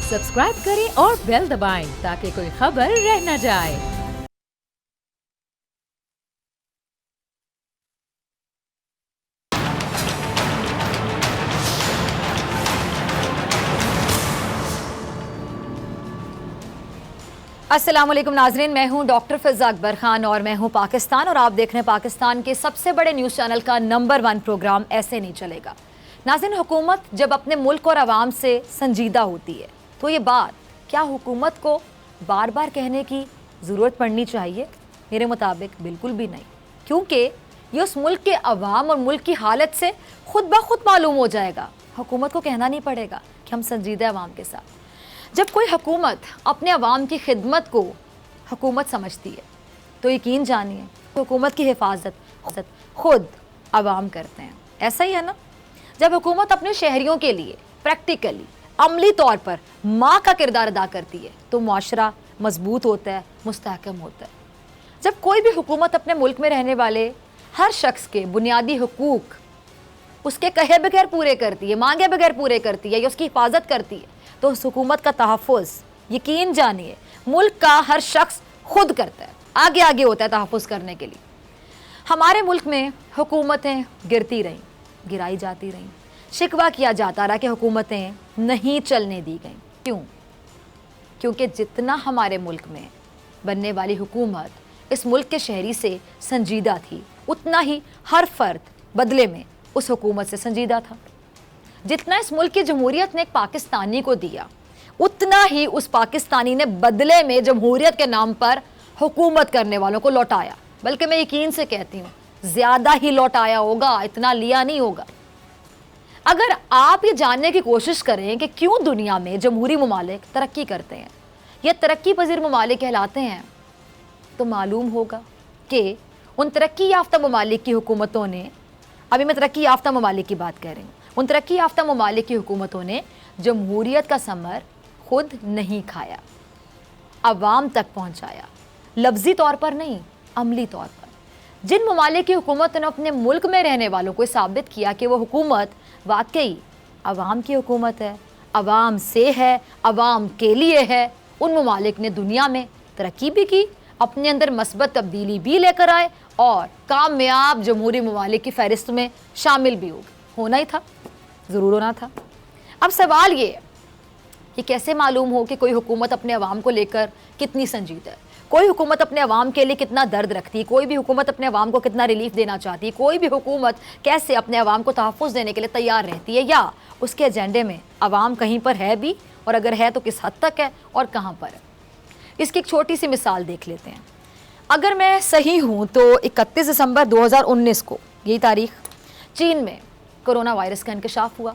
Subscribe करें और bell दबाएं ताकि कोई खबर रह न जाए। अस्सलाम वालेकुम नाजरीन, मैं हूं डॉक्टर फिज़ा अकबर खान और मैं हूं पाकिस्तान और आप देख रहे हैं पाकिस्तान के सबसे बड़े न्यूज़ चैनल का नंबर 1 प्रोग्राम ऐसे नहीं चलेगा। नाज़रीन, हुकूमत जब अपने मुल्क और आवाम से संजीदा होती है तो ये बात क्या हुकूमत को बार बार कहने की ज़रूरत पड़नी चाहिए? मेरे मुताबिक बिल्कुल भी नहीं, क्योंकि ये उस मुल्क के अवाम और मुल्क की हालत से खुद ब खुद मालूम हो जाएगा। हुकूमत को कहना नहीं पड़ेगा कि हम संजीदा अवाम के साथ। जब कोई हुकूमत अपने अवाम की खिदमत को हुकूमत समझती है तो यकीन जानिए हुकूमत की हिफाजत खुद अवाम करते हैं। ऐसा ही है ना? जब हुकूमत अपने शहरियों के लिए प्रैक्टिकली अमली तौर पर माँ का किरदार अदा करती है तो मुआशरा मजबूत होता है, मुस्तहकम होता है। जब कोई भी हुकूमत अपने मुल्क में रहने वाले हर शख्स के बुनियादी हुकूक उसके कहे बगैर पूरे करती है, मांगे बगैर पूरे करती है या उसकी हिफाजत करती है तो उस हुकूमत का तहफ़्फ़ुज़ यकीन जानिए मुल्क का हर शख्स खुद करता है, आगे आगे होता है तहफ़्फ़ुज़ करने के लिए। हमारे मुल्क में हुकूमतें गिरती रहीं, गिराई जाती रहीं, शिकवा किया जाता रहा कि हुकूमतें नहीं चलने दी गईं। क्यों? क्योंकि जितना हमारे मुल्क में बनने वाली हुकूमत इस मुल्क के शहरी से संजीदा थी उतना ही हर फर्द बदले में उस हुकूमत से संजीदा था। जितना इस मुल्क की जमहूरियत ने एक पाकिस्तानी को दिया उतना ही उस पाकिस्तानी ने बदले में जमहूरियत के नाम पर हुकूमत करने वालों को लौटाया। बल्कि मैं यकीन से कहती हूँ ज़्यादा ही लौटाया होगा, इतना लिया नहीं होगा। अगर आप ये जानने की कोशिश करें कि क्यों दुनिया में जमहूरी ममालिक तरक्की करते हैं या तरक्की पजीर ममालिक कहलाते हैं तो मालूम होगा कि उन तरक्की याफ्ता ममालिक की हुकूमतों ने, अभी मैं तरक्की याफ्ता ममालिक की बात कर रही हूँ, उन तरक्की याफ्ता ममालिक की हुकूमतों ने जमहूरियत का समर खुद नहीं खाया, अवाम तक पहुँचाया, लफ्जी तौर पर नहीं अमली तौर पर। जिन ममालिक की हुकूमत ने अपने मुल्क में रहने वालों को साबित किया कि वो हुकूमत वाकई अवाम की हुकूमत है, अवाम से है, अवाम के लिए है, उन ममालिक ने दुनिया में तरक्की भी की, अपने अंदर मस्बत तब्दीली भी लेकर आए और कामयाब जमहूरी ममालिक की फहरिस्त में शामिल भी हो गए। होना ही था, ज़रूर होना था। अब सवाल ये है कि कैसे मालूम हो कि कोई हुकूमत अपने अवाम को लेकर कितनी संजीदा है, कोई हुकूमत अपने अवाम के लिए कितना दर्द रखती है, कोई भी हुकूमत अपने अवाम को कितना रिलीफ देना चाहती है, कोई भी हुकूमत कैसे अपने अवाम को तहफ़्फ़ुज़ देने के लिए तैयार रहती है या उसके एजेंडे में अवाम कहीं पर है भी और अगर है तो किस हद तक है और कहाँ पर है। इसकी एक छोटी सी मिसाल देख लेते हैं। अगर मैं सही हूँ तो 31 दिसंबर 2019 को, यही तारीख, चीन में कोरोना वायरस का इंकशाफ हुआ।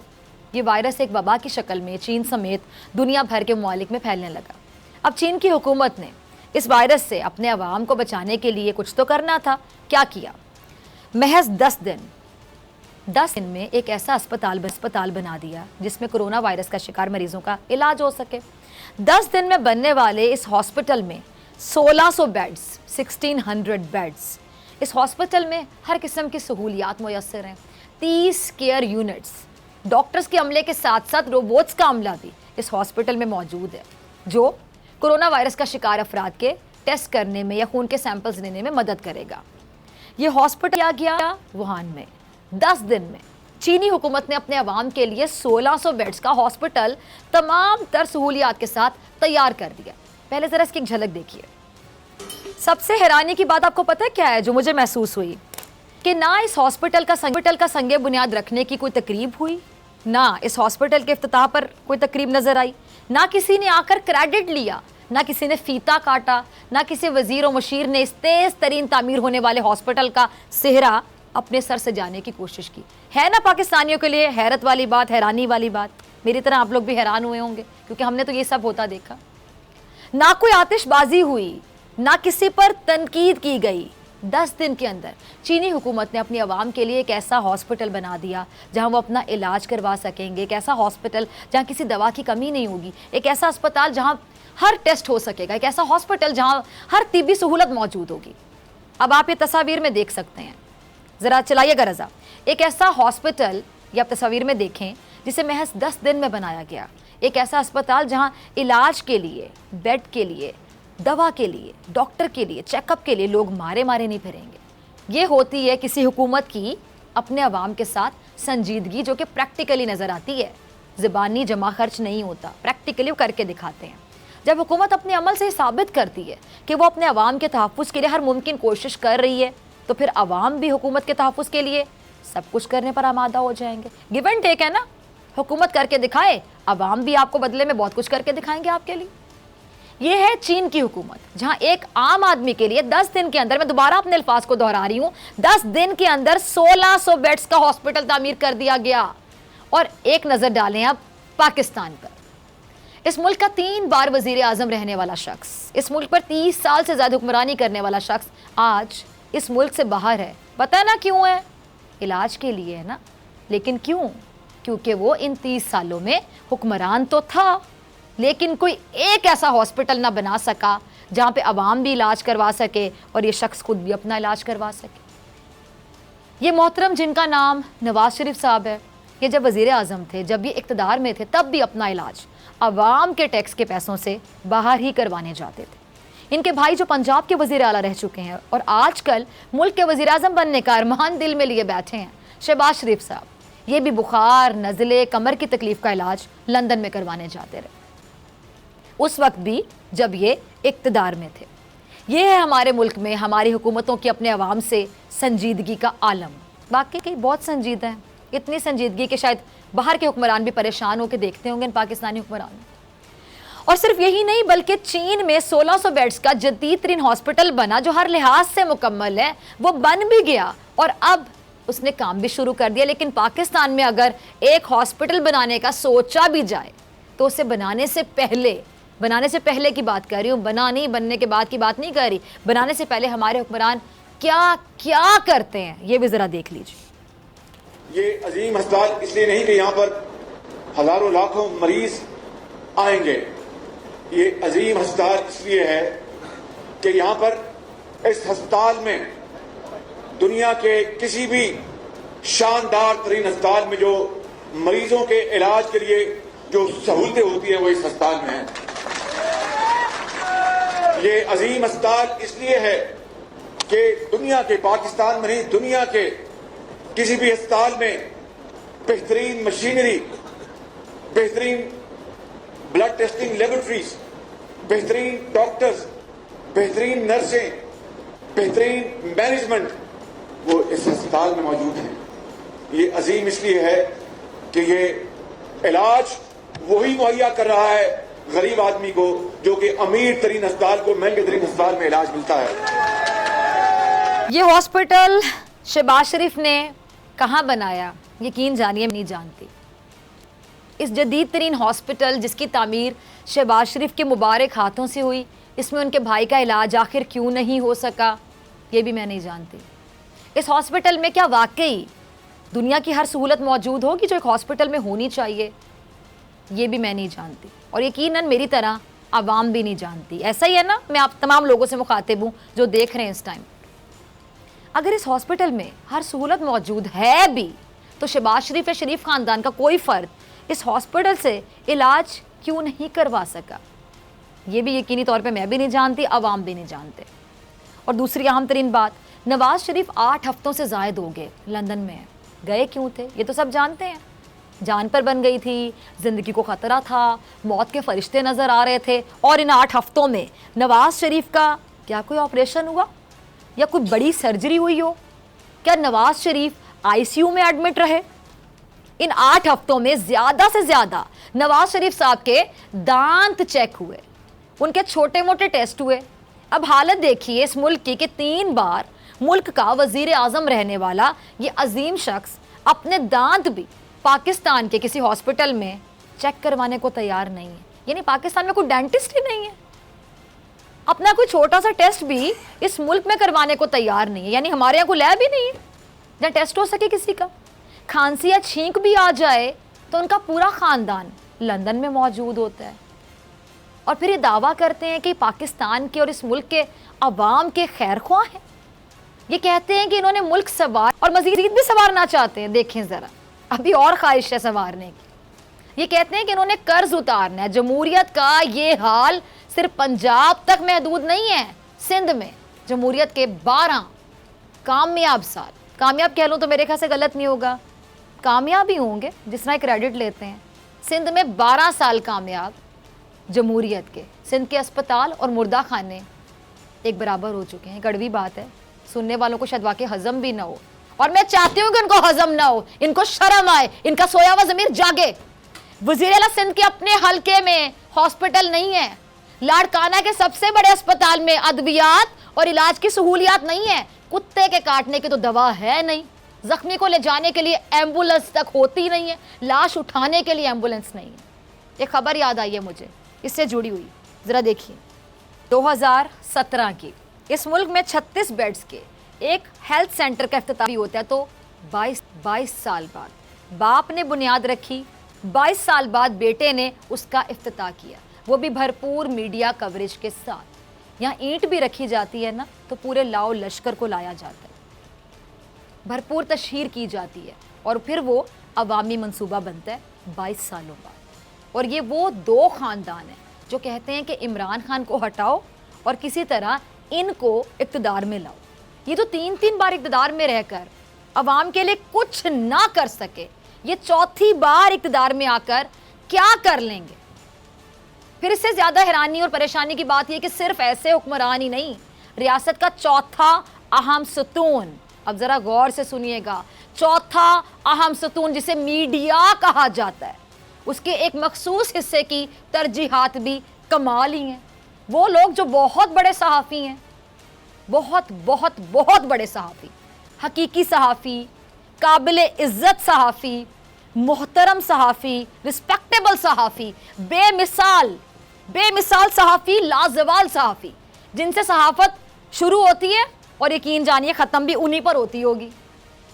ये वायरस एक वबा की शक्ल में चीन समेत दुनिया भर के ममालिक में फैलने लगा। अब चीन की हुकूमत ने इस वायरस से अपने अवाम को बचाने के लिए कुछ तो करना था। क्या किया? महज 10 दिन में एक ऐसा अस्पताल बना दिया जिसमें कोरोना वायरस का शिकार मरीजों का इलाज हो सके। 10 दिन में बनने वाले इस हॉस्पिटल में 1600 बेड्स, 1600 बेड्स। इस हॉस्पिटल में हर किस्म की सहूलियात मुयस्सर हैं। 30 केयर यूनिट्स, डॉक्टर्स के अमले के साथ साथ रोबोट्स का अमला भी इस हॉस्पिटल में मौजूद है जो कोरोना वायरस का शिकार अफराद के टेस्ट करने में या खून के सैंपल्स लेने में मदद करेगा। ये हॉस्पिटल किया गया वुहान में। 10 दिन में चीनी हुकूमत ने अपने अवाम के लिए 1600 बेड्स का हॉस्पिटल तमाम तर सहूलियात के साथ तैयार कर दिया। पहले ज़रा इसकी एक झलक देखिए। सबसे हैरानी की बात आपको पता है क्या है जो मुझे महसूस हुई? कि ना इस हॉस्पिटल का संगे बुनियाद रखने की कोई तकरीब हुई, ना इस हॉस्पिटल के इफ्तिताह पर कोई तकरीब नज़र आई, ना किसी ने आकर क्रेडिट लिया, ना किसी ने फीता काटा, ना किसी वज़ीर और मुशीर ने इस तेज़ तरीन तामीर होने वाले हॉस्पिटल का सेहरा अपने सर से जाने की कोशिश की। है ना पाकिस्तानियों के लिए हैरत वाली बात, हैरानी वाली बात? मेरी तरह आप लोग भी हैरान हुए होंगे क्योंकि हमने तो ये सब होता देखा। ना कोई आतिशबाजी हुई, ना किसी पर तनकीद की गई। 10 दिन के अंदर चीनी हुकूमत ने अपनी आवाम के लिए एक ऐसा हॉस्पिटल बना दिया जहां वो अपना इलाज करवा सकेंगे, एक ऐसा हॉस्पिटल जहां किसी दवा की कमी नहीं होगी, एक ऐसा अस्पताल जहां हर टेस्ट हो सकेगा, एक ऐसा हॉस्पिटल जहां हर तिब्बी सहूलत मौजूद होगी। अब आप ये तस्वीर में देख सकते हैं, ज़रा चलाइएगा रज़ा। एक ऐसा हॉस्पिटल ये आप तस्वीर में देखें जिसे महज 10 दिन में बनाया गया, एक ऐसा अस्पताल जहाँ इलाज के लिए, बेड के लिए, दवा के लिए, डॉक्टर के लिए, चेकअप के लिए लोग मारे मारे नहीं फिरेंगे। ये होती है किसी हुकूमत की अपने अवाम के साथ संजीदगी, जो कि प्रैक्टिकली नज़र आती है। ज़बानी जमा खर्च नहीं होता, प्रैक्टिकली करके दिखाते हैं। जब हुकूमत अपने अमल से साबित करती है कि वो अपने अवाम के तहफ़्फ़ुज़ के लिए हर मुमकिन कोशिश कर रही है, तो फिर अवाम भी हुकूमत के तहफ़्फ़ुज़ के लिए सब कुछ करने पर आमादा हो जाएंगे। गिव एंड टेक है ना, हुकूमत करके दिखाए, अवाम भी आपको बदले में बहुत कुछ करके दिखाएंगे आपके लिए। ये है चीन की हुकूमत, जहां एक आम आदमी के लिए 10 दिन के अंदर, मैं दोबारा अपने अल्फाज को दोहरा रही हूं, 10 दिन के अंदर 1600 बेड्स का हॉस्पिटल तामीर कर दिया गया। और एक नजर डालें अब पाकिस्तान पर। इस मुल्क का 3 बार वजीर आजम रहने वाला शख्स, इस मुल्क पर 30 साल से ज्यादा हुक्मरानी करने वाला शख्स आज इस मुल्क से बाहर है। पता है ना क्यों है? इलाज के लिए है ना। लेकिन क्यों? क्योंकि वो इन 30 सालों में हुक्मरान तो था, लेकिन कोई एक ऐसा हॉस्पिटल ना बना सका जहाँ पे अवाम भी इलाज करवा सके और ये शख्स खुद भी अपना इलाज करवा सके। ये मोहतरम जिनका नाम नवाज शरीफ साहब है, ये जब वज़ीर आज़म थे, जब ये इक़्तिदार में थे, तब भी अपना इलाज अवाम के टैक्स के पैसों से बाहर ही करवाने जाते थे। इनके भाई जो पंजाब के वज़ीर आला रह चुके हैं और आजकल मुल्क के वज़ीर आज़म बनने का अरमान दिल में लिए बैठे हैं, शहबाज शरीफ साहब, ये भी बुखार, नज़ले, कमर की तकलीफ़ का इलाज लंदन में करवाने जाते रहे, उस वक्त भी जब ये इक़्तिदार में थे। ये है हमारे मुल्क में हमारी हुकूमतों की अपने अवाम से संजीदगी का आलम। वाकई बहुत संजीदा है, इतनी संजीदगी कि शायद बाहर के हुक्मरान भी परेशान होकर देखते होंगे इन पाकिस्तानी हुक्मरान। और सिर्फ यही नहीं, बल्कि चीन में 1600 बेड्स का जदीद तरीन हॉस्पिटल बना, जो हर लिहाज से मुकम्मल है, वो बन भी गया और अब उसने काम भी शुरू कर दिया। लेकिन पाकिस्तान में अगर एक हॉस्पिटल बनाने का सोचा भी जाए तो उसे बनाने से पहले की बात कर रही हूँ, बनने के बाद की बात नहीं कर रही, बनाने से पहले हमारे हुक्मरान क्या क्या करते हैं ये भी ज़रा देख लीजिए। ये अजीम अस्पताल इसलिए नहीं कि यहाँ पर हजारों लाखों मरीज आएंगे, ये अजीम अस्पताल इसलिए है कि यहाँ पर इस अस्पताल में दुनिया के किसी भी शानदार तरीन अस्पताल में जो मरीजों के इलाज के लिए जो सहूलतें होती हैं वो इस अस्पताल में है। ये अजीम अस्पताल इसलिए है कि दुनिया के, पाकिस्तान में नहीं, दुनिया के किसी भी अस्पताल में बेहतरीन मशीनरी, बेहतरीन ब्लड टेस्टिंग लेबोरेटरीज, बेहतरीन डॉक्टर्स, बेहतरीन नर्सें, बेहतरीन मैनेजमेंट वो इस अस्पताल में मौजूद हैं। ये अजीम इसलिए है कि ये इलाज वही मुहैया कर रहा है गरीब आदमी को, जो कि अमीर तरीन अस्पताल को महंगे तरीन अस्पताल में इलाज मिलता है। ये हॉस्पिटल शहबाज शरीफ ने कहाँ बनाया, यकीन जानिए नहीं जानती। इस जदीद तरीन हॉस्पिटल जिसकी तामीर शहबाज शरीफ के मुबारक हाथों से हुई, इसमें उनके भाई का इलाज आखिर क्यों नहीं हो सका, ये भी मैं नहीं जानती। इस हॉस्पिटल में क्या वाकई दुनिया की हर सहूलत मौजूद होगी जो एक हॉस्पिटल में होनी चाहिए, ये भी मैं नहीं जानती। और यकीनन मेरी तरह आवाम भी नहीं जानती। ऐसा ही है ना, मैं आप तमाम लोगों से मुखातिब हूँ जो देख रहे हैं इस टाइम। अगर इस हॉस्पिटल में हर सहूलत मौजूद है भी, तो शहबाज शरीफ या शरीफ ख़ानदान का कोई फ़र्द इस हॉस्पिटल से इलाज क्यों नहीं करवा सका, ये भी यकीनी तौर पे मैं भी नहीं जानती, आवाम भी नहीं जानते। और दूसरी अहम तरीन बात, नवाज शरीफ 8 हफ्तों से ज़ायद हो गए लंदन में, गए क्यों थे ये तो सब जानते हैं। जान पर बन गई थी, ज़िंदगी को ख़तरा था, मौत के फरिश्ते नज़र आ रहे थे, और इन 8 हफ्तों में नवाज शरीफ का क्या कोई ऑपरेशन हुआ या कोई बड़ी सर्जरी हुई हो? क्या नवाज शरीफ आईसीयू में एडमिट रहे? इन 8 हफ्तों में ज़्यादा से ज़्यादा नवाज शरीफ साहब के दांत चेक हुए, उनके छोटे मोटे टेस्ट हुए। अब हालत देखिए इस मुल्क की कि 3 बार मुल्क का वज़ीर आज़म रहने वाला ये अजीम शख्स अपने दांत भी पाकिस्तान के किसी हॉस्पिटल में चेक करवाने को तैयार नहीं है। यानी पाकिस्तान में कोई डेंटिस्ट ही नहीं है, अपना कोई छोटा सा टेस्ट भी इस मुल्क में करवाने को तैयार नहीं है। यानी हमारे यहाँ कोई लैब ही नहीं है जहाँ टेस्ट हो सके किसी का। खांसी या छींक भी आ जाए तो उनका पूरा ख़ानदान लंदन में मौजूद होता है, और फिर ये दावा करते हैं कि पाकिस्तान के और इस मुल्क के अवाम के खैर ख्वाह हैं। ये कहते हैं कि इन्होंने मुल्क सवार और मजीद भी संवारना चाहते हैं। देखें ज़रा, अभी और ख्वाहिश है संवारने की। ये कहते हैं कि इन्होंने कर्ज उतारना है। जमहूरियत का ये हाल सिर्फ पंजाब तक महदूद नहीं है, सिंध में जमहूरियत के 12 कामयाब साल, कामयाब कह लूँ तो मेरे ख्याल से गलत नहीं होगा, कामयाब ही होंगे जिस तरह क्रेडिट लेते हैं। सिंध में 12 साल कामयाब जमहूरियत के, सिंध के अस्पताल और मुर्दा खाने एक बराबर हो चुके हैं। कड़वी बात है, सुनने वालों को शायद वाकई हजम भी ना हो, और मैं चाहती हूँ कि उनको हजम ना हो, इनको शर्म आए, इनका सोया हुआ ज़मीर जागे। वज़ीर आला सिंध के अपने हलके में हॉस्पिटल नहीं है, लाड़काना के सबसे बड़े अस्पताल में अद्वियात और इलाज की सहूलियात नहीं है, कुत्ते के काटने की तो दवा है नहीं, जख्मी को ले जाने के लिए एम्बुलेंस तक होती नहीं है, लाश उठाने के लिए एम्बुलेंस नहीं है। एक खबर याद आई है मुझे, इससे जुड़ी हुई, ज़रा देखिए। 2017 की इस मुल्क में 36 बेड्स के एक हेल्थ सेंटर का इफ्तिताह भी होता है, तो 22 साल बाद बाप ने बुनियाद रखी, 22 साल बाद बेटे ने उसका इफ्तिताह किया, वो भी भरपूर मीडिया कवरेज के साथ। यहाँ ईंट भी रखी जाती है ना तो पूरे लाओ लश्कर को लाया जाता है, भरपूर तशहीर की जाती है, और फिर वो अवामी मंसूबा बनता है 22 सालों बाद। और ये वो दो ख़ानदान हैं जो कहते हैं कि इमरान खान को हटाओ और किसी तरह इनको इक़्तिदार में लाओ। ये तो 3 बार इक़्तिदार में रहकर अवाम के लिए कुछ ना कर सके, ये चौथी बार इक़्तिदार में आकर क्या कर लेंगे। फिर इससे ज़्यादा हैरानी और परेशानी की बात यह कि सिर्फ ऐसे हुक्मरान ही नहीं, रियासत का चौथा अहम सतून, अब ज़रा गौर से सुनिएगा, चौथा अहम सतून जिसे मीडिया कहा जाता है, उसके एक मखसूस हिस्से की तरजीहात भी कमाल ही हैं। वो लोग जो बहुत बड़े सहाफ़ी हैं, बहुत बहुत बहुत बड़े सहाफ़ी, हकीकी सहाफ़ी, काबिल इज़्ज़त सहाफ़ी, मोहतरम सहाफ़ी, रिस्पेक्टेबल सहाफ़ी, बेमिसाल सहाफ़ी, लाजवाल सहाफ़ी, जिनसे सहाफ़त शुरू होती है और यकीन जानिए ख़त्म भी उन्हीं पर होती होगी।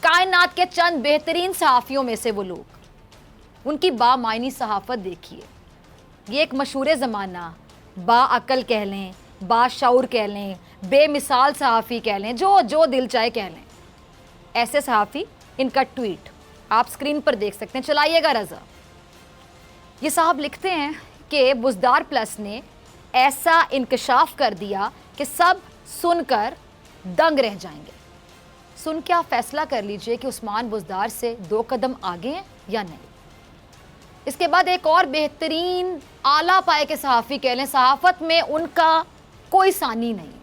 कायनात के चंद बेहतरीन सहाफ़ियों में से वो लोग, उनकी बामायनी सहाफ़त देखिए। ये एक मशहूर ज़माना, बाअक़ल कह लें, बाशऊर कह लें, बेमिसाल सहाफ़ी कह लें, जो दिल चाहे कह लें, ऐसे सहाफ़ी। इनका ट्वीट आप स्क्रीन पर देख सकते हैं, चलाइएगा रज़ा। ये साहब लिखते हैं कि बुज़दार प्लस ने ऐसा इंकशाफ कर दिया कि सब सुनकर दंग रह जाएंगे। सुन के आप फैसला कर लीजिए कि उस्मान बुज़दार से 2 कदम आगे हैं या नहीं। इसके बाद एक और बेहतरीन आला पाए के सहाफ़ी कह लें, सहाफ़त में उनका कोई सानी नहीं,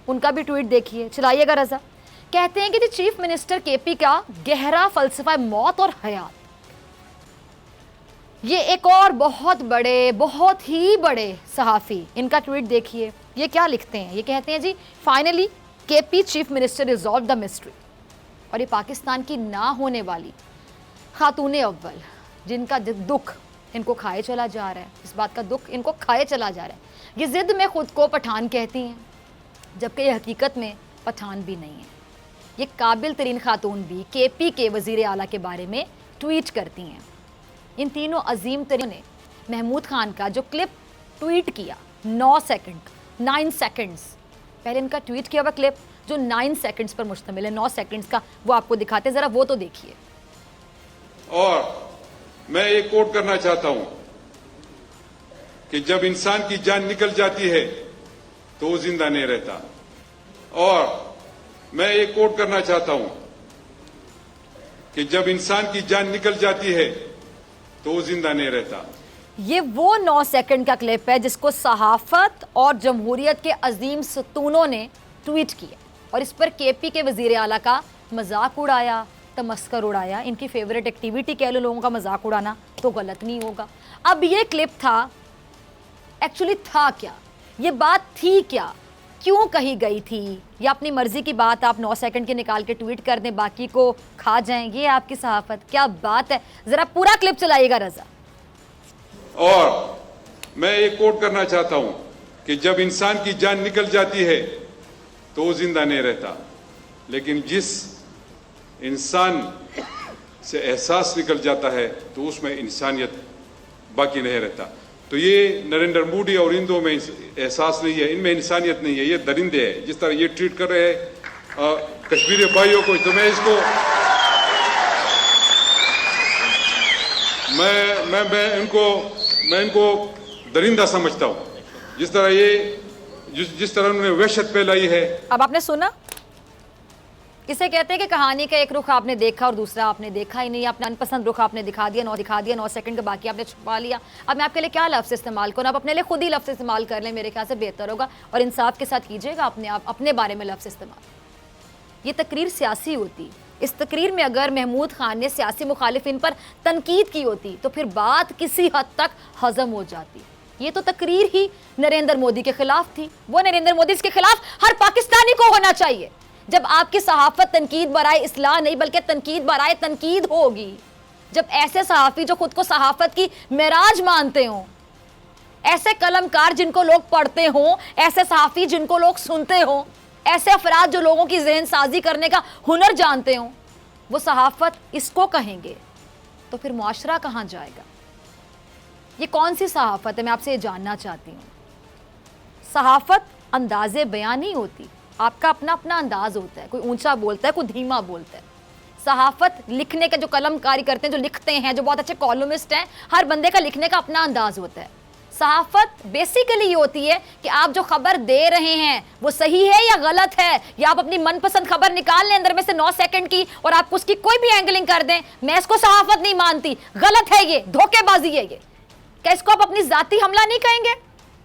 उनका भी ट्वीट देखिए, चलाइएगा रज़ा। कहते हैं कि जी चीफ मिनिस्टर केपी का गहरा फ़लसफ़ा मौत और हयात। ये एक और बहुत ही बड़े सहाफ़ी, इनका ट्वीट देखिए, ये क्या लिखते हैं। ये कहते हैं जी finally KP chief minister resolve the mystery. और ये पाकिस्तान की ना होने वाली खातून अव्वल, जिनका दुख इनको खाए चला जा रहा है, इस बात का दुख इनको खाए चला जा रहा है। ये ज़िद में ख़ुद को पठान कहती हैं, जबकि ये हकीकत में पठान भी नहीं है। ये काबिल तरीन खातून भी केपी के वज़ीर आला के बारे में ट्वीट करती हैं। इन तीनों अजीम तरीन ने महमूद खान का जो क्लिप ट्वीट किया 9 सेकंड्स, पहले इनका ट्वीट किया हुआ क्लिप जो 9 सेकंड्स पर मुश्तमिल है, 9 सेकंड्स का, वो आपको दिखाते, ज़रा वो तो देखिए। और मैं ये कोट करना चाहता हूं कि जब इंसान की जान निकल जाती है तो वो जिंदा नहीं रहता। और मैं ये कोट करना चाहता हूं कि जब इंसान की जान निकल जाती है तो वो जिंदा नहीं रहता। ये वो 9 सेकंड का क्लिप है जिसको सहाफत और जमहूरियत के अजीम सतूनों ने ट्वीट किया, और इस पर केपी के वज़ीर आला का मजाक उड़ाया, तमस्कर उड़ाया। इनकी फेवरेट एक्टिविटी कह लो लोगों का मजाक उड़ाना, तो गलत नहीं होगा। अब ये क्लिप था, एक्चुअली था क्या, ये बात थी क्या, क्यों कही गई थी, या अपनी मर्जी की बात आप 9 सेकंड के निकाल के ट्वीट कर दें, बाकी को खा जाएं, ये आपकी सहाफत, क्या बात है। जरा पूरा क्लिप चलाइएगा रजा। और मैं ये कोट करना चाहता हूं कि जब इंसान की जान निकल जाती है तो वो जिंदा नहीं रहता, लेकिन जिस इंसान से एहसास निकल जाता है तो उसमें इंसानियत बाकी नहीं रहता। तो ये नरेंद्र मोदी और इन दो में एहसास नहीं है, इनमें इंसानियत नहीं है, ये दरिंदे हैं। जिस तरह ये ट्रीट कर रहे हैं कश्मीरी भाइयों को, तो मैं मैं इनको दरिंदा समझता हूँ। जिस तरह उन्होंने वहशत फैलाई है। अब आपने सुना, इसे कहते हैं कि कहानी का एक रुख आपने देखा और दूसरा आपने देखा ही नहीं। अपना मनपसंद रुख आपने दिखा दिया 9 सेकंड के, बाकी आपने छुपा लिया। अब मैं आपके लिए क्या लफ्ज़ इस्तेमाल करूँ? आप अपने लिए खुद ही लफ्ज़ इस्तेमाल कर लें, मेरे ख्याल से बेहतर होगा। और इंसाफ के साथ कीजिएगा अपने आप अपने बारे में लफ्ज़ इस्तेमाल। ये तकरीर सियासी होती, इस तकरीर में अगर महमूद खान ने सियासी मुखालिफिन पर तनकीद की होती तो फिर बात किसी हद तक हजम हो जाती। ये तो तकरीर ही नरेंद्र मोदी के खिलाफ थी। वो नरेंद्र मोदी इसके खिलाफ हर पाकिस्तानी को होना चाहिए। जब आपकी सहाफत तनकीद बराए इस्लाह नहीं बल्कि तनकीद बराए तनकीद होगी, जब ऐसे सहाफ़ी जो खुद को सहाफत की मेराज मानते हों, ऐसे कलमकार जिनको लोग पढ़ते हों, ऐसे सहाफ़ी जिनको लोग सुनते हों, ऐसे अफराद जो लोगों की जहन साजी करने का हुनर जानते हों, वो सहाफत इसको कहेंगे तो फिर मुआशरा कहाँ जाएगा? ये कौन सी सहाफत है? मैं आपसे ये जानना चाहती हूँ। सहाफत अंदाज़े बयान नहीं होती, आपका अपना अपना अंदाज होता है। कोई ऊंचा बोलता है, कोई धीमा बोलता है। सहाफत लिखने के जो कलमकारी करते हैं, जो लिखते हैं, जो बहुत अच्छे कॉलमिस्ट हैं, हर बंदे का लिखने का अपना अंदाज होता है। सहाफत बेसिकली ये होती है कि आप जो खबर दे रहे हैं वो सही है या गलत है, या आप अपनी मनपसंद खबर निकाल लें अंदर में से 9 सेकंड की और आप उसकी कोई भी एंगलिंग कर दें। मैं इसको सहाफत नहीं मानती, गलत है, ये धोखेबाजी है। ये क्या इसको आप अपनी जाती हमला नहीं कहेंगे?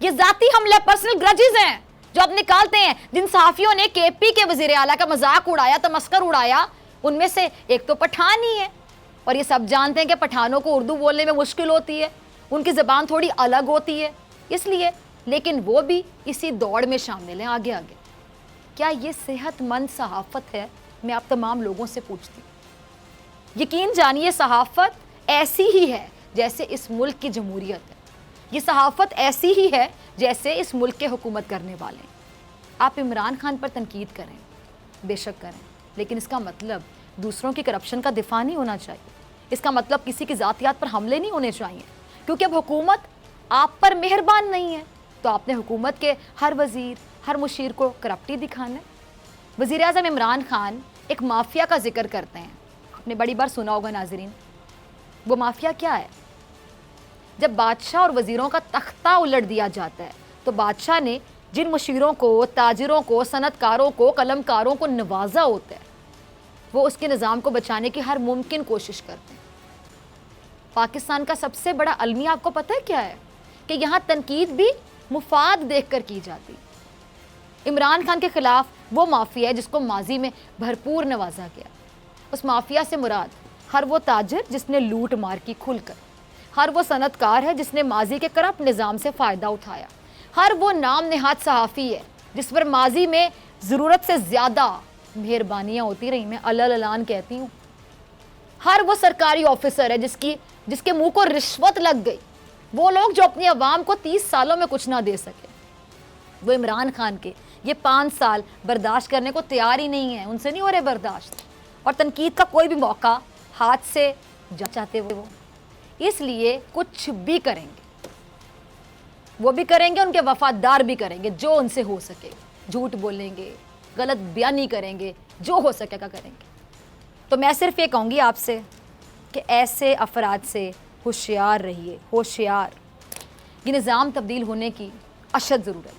ये जाती हमले, पर्सनल ग्रजेस हैं जो आप निकालते हैं। जिन सहाफियों ने केपी के वजीर आला का मजाक उड़ाया, तमस्कर उड़ाया, उनमें से एक तो पठान ही है। और ये सब जानते हैं कि पठानों को उर्दू बोलने में मुश्किल होती है, उनकी ज़बान थोड़ी अलग होती है इसलिए, लेकिन वो भी इसी दौड़ में शामिल हैं आगे आगे। क्या ये सेहतमंद सहाफ़त है? मैं आप तमाम लोगों से पूछती हूँ। यकीन जानिए, सहाफ़त ऐसी ही है जैसे इस मुल्क की जमहूरियत है। ये सहाफ़त ऐसी ही है जैसे इस मुल्क के हुकूमत करने वाले। आप इमरान खान पर तनकीद करें, बेशक करें, लेकिन इसका मतलब दूसरों की करप्शन का दिफा नहीं होना चाहिए। इसका मतलब किसी की ज़ातियात पर हमले नहीं होने चाहिए, क्योंकि अब हुकूमत आप पर मेहरबान नहीं है तो आपने हुकूमत के हर वज़ीर, हर मुशीर को करप्ट ही दिखाना है। वज़ीर आज़म इमरान खान एक माफिया का जिक्र करते हैं, आपने बड़ी बार सुना होगा नाज़रीन। वो माफिया क्या है? जब बादशाह और वज़ीरों का तख्ता उलट दिया जाता है तो बादशाह ने जिन मुशीरों को, ताजिरों को, सनतकारों को, कलमकारों को नवाजा होता है, वो उसके निज़ाम को बचाने की हर मुमकिन कोशिश करते हैं। पाकिस्तान का सबसे बड़ा अलमिया आपको पता है क्या है? कि यहाँ तनकीद भी मुफाद देखकर की जाती। इमरान खान के खिलाफ वो माफिया है जिसको माजी में भरपूर नवाजा गया। उस माफिया से मुराद हर वो ताजिर जिसने लूट मार की खुलकर, हर वो सनतकार है जिसने माजी के करप्ट निज़ाम से फ़ायदा उठाया, हर वो नाम नहाद सहाफ़ी है जिस पर माजी में ज़रूरत से ज़्यादा मेहरबानियाँ होती रही, मैं अल्लाह कहती हूँ। हर वो सरकारी ऑफिसर है जिसके मुंह को रिश्वत लग गई। वो लोग जो अपनी आवाम को 30 सालों में कुछ ना दे सके, वो इमरान खान के ये 5 साल बर्दाश्त करने को तैयार ही नहीं है, उनसे नहीं हो रहे बर्दाश्त। और तनकीद का कोई भी मौका हाथ से जा चाहते वो, इसलिए कुछ भी करेंगे, वो भी करेंगे, उनके वफादार भी करेंगे जो उनसे हो सके। झूठ बोलेंगे, गलत बयानी करेंगे, जो हो सकेगा करेंगे। तो मैं सिर्फ ये कहूँगी आपसे कि ऐसे अफराद से होशियार रहिए, होशियार। ये निज़ाम तब्दील होने की अशद ज़रूरत है।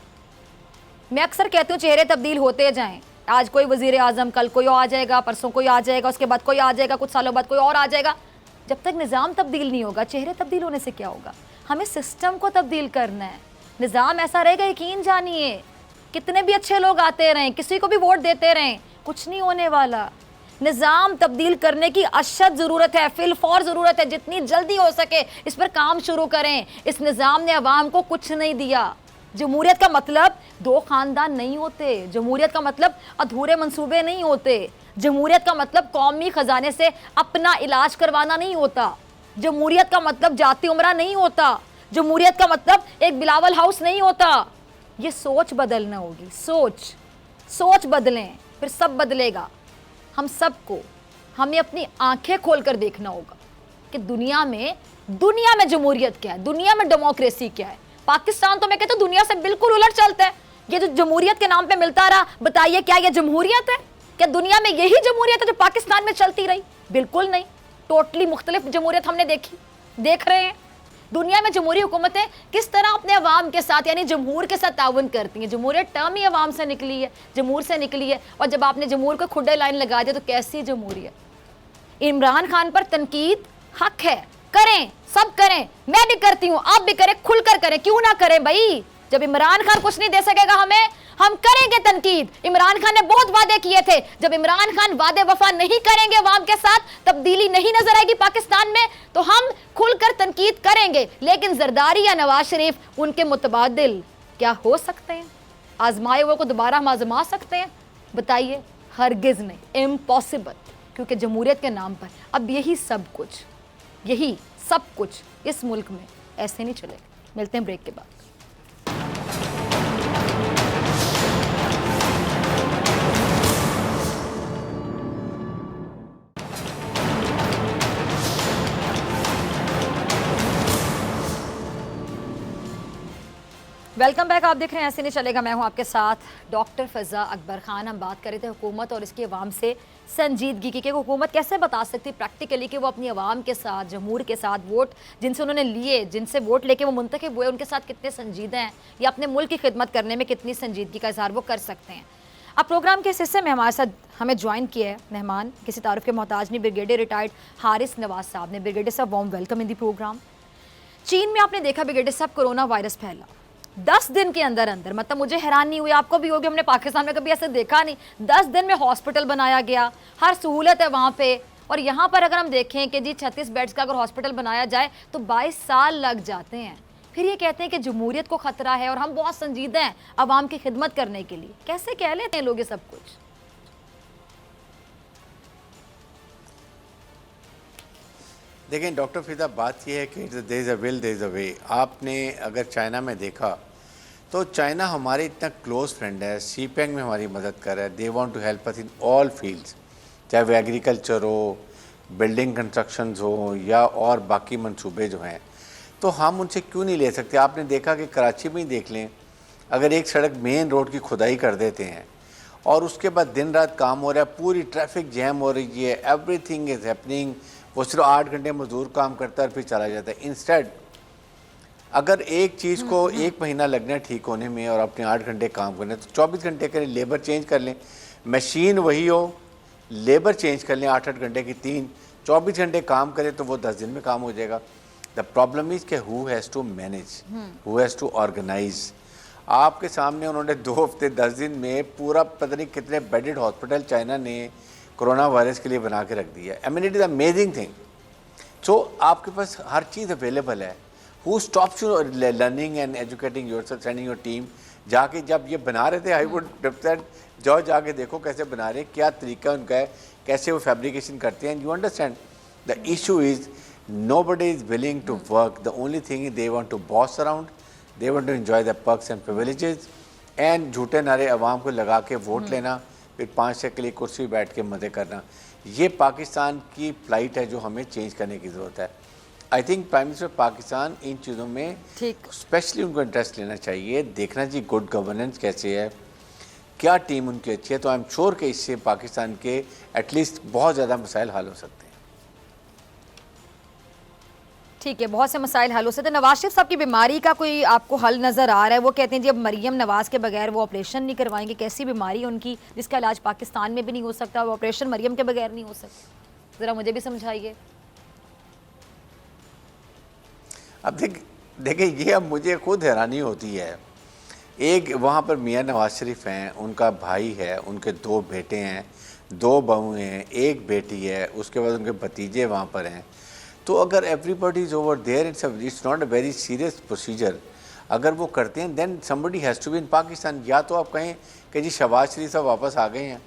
मैं अक्सर कहती हूँ चेहरे तब्दील होते जाएं। आज कोई वज़ीर आज़म, कल कोई आ जाएगा, परसों कोई आ जाएगा, उसके बाद कोई आ जाएगा, कुछ सालों बाद कोई और आ जाएगा। जब तक निज़ाम तब्दील नहीं होगा, चेहरे तब्दील होने से क्या होगा? हमें सिस्टम को तब्दील करना है। निज़ाम ऐसा रहेगा, यकीन जानिए, कितने भी अच्छे लोग आते रहें, किसी को भी वोट देते रहें, कुछ नहीं होने वाला। निज़ाम तब्दील करने की अशद ज़रूरत है, फिलफौर ज़रूरत है। जितनी जल्दी हो सके इस पर काम शुरू करें। इस निज़ाम ने अवाम को कुछ नहीं दिया। जमहूरियत का मतलब 2 ख़ानदान नहीं होते। जमहूरियत का मतलब अधूरे मंसूबे नहीं होते। जमहूरियत का मतलब कौमी ख़जाने से अपना इलाज करवाना नहीं होता। जमहूरियत का मतलब जाति उमरा नहीं होता। जमहूरियत का मतलब एक बिलावल हाउस नहीं होता। ये सोच बदलना होगी। सोच बदलें, फिर सब बदलेगा। हम सबको, हमें अपनी आंखें खोलकर देखना होगा कि दुनिया में जमहूरियत क्या है, दुनिया में डेमोक्रेसी क्या है। पाकिस्तान तो मैं कहता हूँ दुनिया से बिल्कुल उलट चलता है। ये जो जमहूरियत के नाम पे मिलता रहा, बताइए क्या ये जमहूरियत है? क्या दुनिया में यही जमहूरियत है जो पाकिस्तान में चलती रही? बिल्कुल नहीं, टोटली मुख्तलिफ जमहूरियत हमने देखी। देख रहे हैं दुनिया में जमहूरी हुकूमतें किस तरह अपने अवाम के साथ यानी जमहूर के साथ ताउन करती हैं। जमहूरियत टर्म ही अवाम से निकली है, जमहूर से निकली है, और जब आपने जमहूर को खुडे लाइन लगा दिया तो कैसी जमहूरियत। इमरान खान पर तनकीद हक है, करें, सब करें, मैं भी करती हूं, आप भी करें, खुलकर करें, क्यों ना करें भाई। जब इमरान खान कुछ नहीं दे सकेगा हमें, हम करेंगे तनकीद। इमरान खान ने बहुत वादे किए थे, जब इमरान खान वादे वफा नहीं करेंगे अवाम के साथ, तब्दीली नहीं नजर आएगी पाकिस्तान में, तो हम खुलकर तनकीद करेंगे। लेकिन जरदारी या नवाज शरीफ उनके मुतबादिल क्या हो सकते हैं? आजमाए हुए को दोबारा हम आजमा सकते हैं? बताइए, हरगिज नहीं, इम्पॉसिबल। क्योंकि जमहूरियत के नाम पर अब यही सब कुछ इस मुल्क में ऐसे नहीं चलेगा। मिलते हैं ब्रेक के बाद। वेलकम बैक, आप देख रहे हैं ऐसे नहीं चलेगा। मैं हूं आपके साथ डॉक्टर फ़िज़ा अकबर खान। हम बात कर रहे थे हुकूमत और इसकी आवाम से संजीदगी की, कि हुकूमत कैसे बता सकती प्रैक्टिकली कि वो अपनी आवाम के साथ, जमहूर के साथ, वोट जिनसे उन्होंने लिए, जिनसे वोट लेके वो मुंतखब हुए, उनके साथ कितने संजीदा हैं या अपने मुल्क की खिदमत करने में कितनी संजीदगी का इज़हार वो कर सकते हैं। अब प्रोग्राम के इस हिस्से में हमारे साथ हमें ज्वाइन किया है मेहमान, किसी तारुफ के मोहताज नहीं, ब्रिगेडियर रिटायर्ड हारिस नवाज साहब ने। ब्रिगेडियर साहब, warm welcome in the program. चीन में आपने देखा ब्रिगेडियर साहब, कोरोना वायरस फैला 10 दिन के अंदर अंदर, मतलब मुझे हैरान नहीं हुई, आपको भी होगी, हमने पाकिस्तान में कभी ऐसे देखा नहीं। 10 दिन में हॉस्पिटल बनाया गया, हर सहूलत है वहाँ पे। और यहाँ पर अगर हम देखें कि जी 36 बेड्स का अगर हॉस्पिटल बनाया जाए तो 22 साल लग जाते हैं। फिर ये कहते हैं कि जमहूरियत को खतरा है और हम बहुत संजीदा हैं अवाम की खिदमत करने के लिए। कैसे कह लेते हैं लोग ये सब कुछ? देखें डॉक्टर फ़िज़ा, बात यह है कि there is a will there is a way. आपने अगर चाइना में देखा तो चाइना हमारे इतना क्लोज फ्रेंड है, सीपेंग में हमारी मदद कर रहा है। They want to help us in all fields, चाहे वो एग्रीकल्चर हो, बिल्डिंग कंस्ट्रक्शंस हो या और बाकी मंसूबे जो हैं, तो हम उनसे क्यों नहीं ले सकते। आपने देखा कि कराची में ही देख लें, अगर एक सड़क मेन रोड की खुदाई कर देते हैं और उसके बाद दिन रात काम हो रहा है, पूरी ट्रैफिक जैम हो रही है, एवरीथिंग इज़ हैपनिंग, वो सिर्फ 8 घंटे मजदूर काम करता है और फिर चला जाता है। इंस्टेड अगर एक चीज़ को 1 महीना लगना है ठीक होने में और अपने 8 घंटे काम करने, तो 24 घंटे के लिए लेबर चेंज कर लें, मशीन वही हो, लेबर चेंज कर लें 8-8 घंटे की 3, 24 घंटे काम करें तो वो 10 दिन में काम हो जाएगा। द प्रॉब्लम इज़ कि who has to manage, who has to organise. आपके सामने उन्होंने 2 हफ्ते 10 दिन में पूरा पता नहीं कितने बेडेड हॉस्पिटल चाइना ने कोरोना वायरस के लिए बना के रख दिया। I mean it is amazing thing. So आपके पास हर चीज़ अवेलेबल है। Who stops you learning and educating yourself, sending your team. जाके जब ये बना रहे थे, आई वुड सेड जाओ जाके देखो कैसे बना रहे हैं, क्या तरीका उनका है, कैसे वो फैब्रिकेशन करते हैं। You understand the issue is nobody is willing to work. The only thing is they want to boss around, they want to enjoy the perks and privileges, and झूठे नारे अवाम को लगा के वोट लेना, फिर 5 से के लिए कुर्सी बैठ के मज़े करना। ये पाकिस्तान की फ्लाइट है जो हमें चेंज करने की ज़रूरत है। I think prime minister Pakistan इन चीज़ों में स्पेशली उनको इंटरेस्ट लेना चाहिए, देखना चाहिए गुड गवर्नेंस कैसे है, क्या टीम उनकी अच्छी है। तो आई एम श्योर कि इससे पाकिस्तान के एटलीस्ट बहुत ज़्यादा मसाइल हल हो सकते हैं। ठीक है, बहुत से मसाइल हल हो सकते हैं। नवाज शरीफ साहब की बीमारी का कोई आपको हल नज़र आ रहा है? वो कहते हैं जी अब मरीम नवाज के बगैर वो ऑपरेशन नहीं करवाएंगे। कैसी बीमारी है उनकी जिसका इलाज पाकिस्तान में भी नहीं हो सकता, वो ऑपरेशन मरीम के बगैर नहीं हो सकता? ज़रा मुझे भी समझाइए। अब देखिए ये अब मुझे खुद हैरानी होती है। एक वहाँ पर मियाँ नवाज शरीफ हैं, उनका भाई है, उनके 2 बेटे हैं, 2 बहू हैं, 1 बेटी है, उसके बाद उनके भतीजे वहाँ पर हैं। तो अगर everybody is over there, it's not a very serious procedure. अगर वो करते हैं then somebody has to be in Pakistan. या तो आप कहें कि जी शहबाज शरीफ साहब वापस आ गए हैं,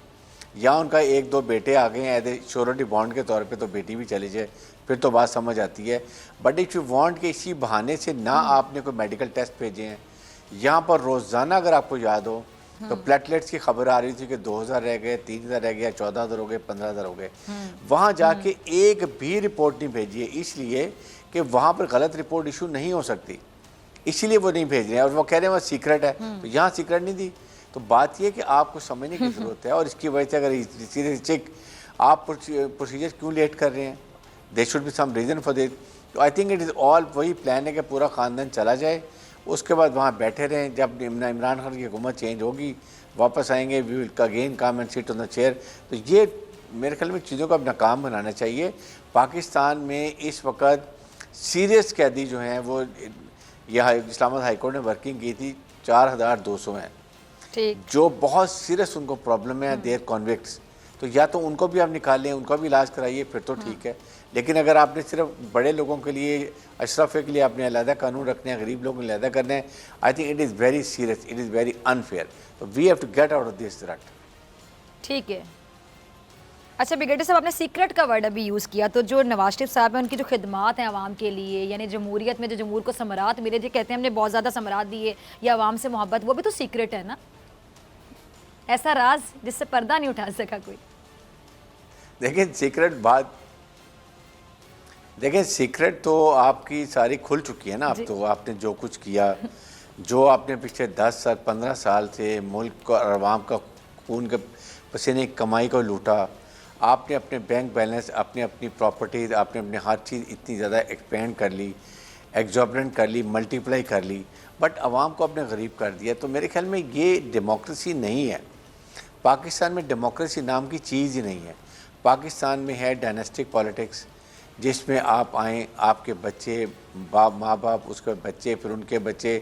या उनका 1-2 बेटे आ गए हैं एज ए श्योरिटी बॉन्ड के तौर पे, तो बेटी भी चली जाए, फिर तो बात समझ आती है। बट इफ़ यू वांट कि इसी बहाने से ना आपने कोई मेडिकल टेस्ट भेजे हैं, यहाँ पर रोज़ाना अगर आपको याद हो तो प्लेटलेट्स की खबर आ रही थी कि 2000 रह गए, 3000 रह गया, 14000 हो गए, 15000 हो गए। वहाँ जाके एक भी रिपोर्ट नहीं भेजी है, इसलिए कि वहाँ पर गलत रिपोर्ट इशू नहीं हो सकती, इसीलिए वो नहीं भेज रहे हैं। और वो कह रहे हैं वो सीक्रेट है, तो यहाँ सीक्रेट नहीं दी। तो बात ये कि आपको समझने की ज़रूरत है, और इसकी वजह से अगर सीधे चेक आप प्रोसीजर क्यों लेट कर रहे हैं, there should be some reason for this. तो I think it is all वही प्लान है कि पूरा ख़ानदान चला जाए, उसके बाद वहाँ बैठे रहें। जब इमरान खान की हुकूमत चेंज होगी, वापस आएंगे, we will again come and sit on the chair. तो ये मेरे ख्याल में चीज़ों को अब नाकाम बनाना चाहिए। पाकिस्तान में इस वक्त सीरियस कैदी जो हैं वो यहाँ इस्लामाबाद हाई कोर्ट ने वर्किंग की थी 4200 हैं, ठीक, जो बहुत सीरियस उनको प्रॉब्लम है, देर कॉन्विक्ट्स। तो या तो उनको भी आप निकालें, उनका भी इलाज कराइए, फिर तो ठीक है। लेकिन अगर आपने सिर्फ बड़े लोगों के लिए, अशरफ के लिए आपने अलहदा कानून रखने हैं, गरीब लोगों के लिए अलहदा करने हैं, I think it is very serious, it is very unfair. तो we have to get out of this rut. ठीक है। अच्छा ब्रिगेडियर साहब, आपने सीक्रेट का वर्ड अभी यूज़ किया, तो जो नवाज शरीफ साहब हैं उनकी जो खिदमात हैं आवाम के लिए, यानी जमहूरियत में जो जमहूर को समरात मिले, जो कहते हैं हमने बहुत ज़्यादा समरात दी है या आवाम से मोहब्बत, वो भी तो सीक्रेट है ना, ऐसा राज जिससे पर्दा नहीं उठा सका कोई। देखिए सीक्रेट बात, देखिए सीक्रेट तो आपकी सारी खुल चुकी है ना। अब तो आपने जो कुछ किया, जो आपने पिछले 10 साल 15 साल से मुल्क और अवाम का खून के पसीने की कमाई को लूटा, आपने अपने बैंक बैलेंस, अपनी अपनी प्रॉपर्टीज़, आपने अपने हर चीज़ इतनी ज़्यादा एक्सपेंड कर ली, एग्जॉर्बेंट कर ली, मल्टीप्लाई कर ली, बट आवाम को अपने गरीब कर दिया। तो मेरे ख्याल में ये डेमोक्रेसी नहीं है। पाकिस्तान में डेमोक्रेसी नाम की चीज़ ही नहीं है। पाकिस्तान में है डायनेस्टिक पॉलिटिक्स, जिसमें आप आएँ, आपके बच्चे, माँ बाप, उसके बच्चे, फिर उनके बच्चे,